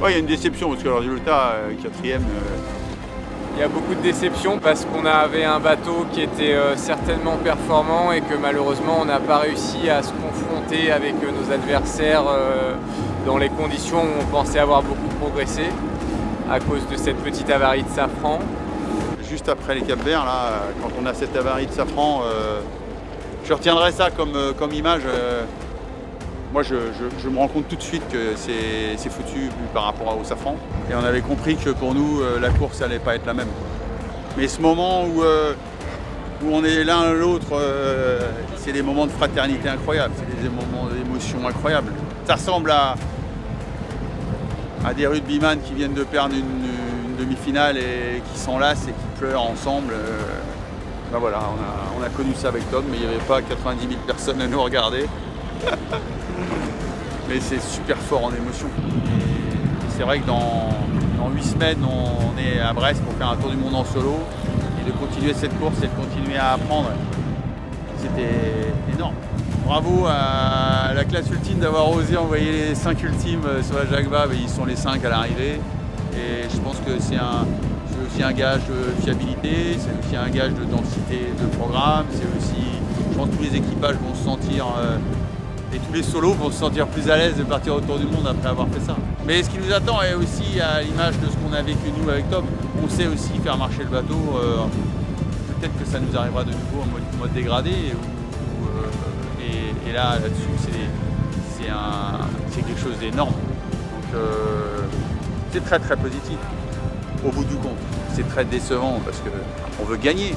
Ouais, il y a une déception parce que le résultat, quatrième. Il y a beaucoup de déceptions parce qu'on avait un bateau qui était certainement performant et que malheureusement on n'a pas réussi à se confronter avec nos adversaires dans les conditions où on pensait avoir beaucoup progressé à cause de cette petite avarie de Safran. Juste après les Cap-Verts, là, quand on a cette avarie de Safran, je retiendrai ça comme image. Moi, je me rends compte tout de suite que c'est foutu par rapport au Safran. Et on avait compris que pour nous, la course n'allait pas être la même. Mais ce moment où on est l'un l'autre, c'est des moments de fraternité incroyables, c'est des moments d'émotion incroyables. Ça ressemble à des rugbyman qui viennent de perdre une demi-finale et qui s'enlacent et qui pleurent ensemble. Ben voilà, on a connu ça avec Tom, mais il n'y avait pas 90 000 personnes à nous regarder. Mais c'est super fort en émotion. Et c'est vrai que dans 8 semaines, on est à Brest pour faire un tour du monde en solo. Et de continuer cette course et de continuer à apprendre, c'était énorme. Bravo à la classe ultime d'avoir osé envoyer les 5 ultimes sur la Jacques Vabre. Ils sont les 5 à l'arrivée. Et je pense que c'est aussi un gage de fiabilité, c'est aussi un gage de densité de programme. C'est aussi, je pense que tous les équipages vont se sentir... Et tous les solos vont se sentir plus à l'aise de partir autour du monde après avoir fait ça. Mais ce qui nous attend est aussi à l'image de ce qu'on a vécu nous avec Tom. On sait aussi faire marcher le bateau. Peut-être que ça nous arrivera de nouveau en mode dégradé. Et là-dessus, c'est quelque chose d'énorme. Donc c'est très très positif au bout du compte. C'est très décevant parce qu'on veut gagner.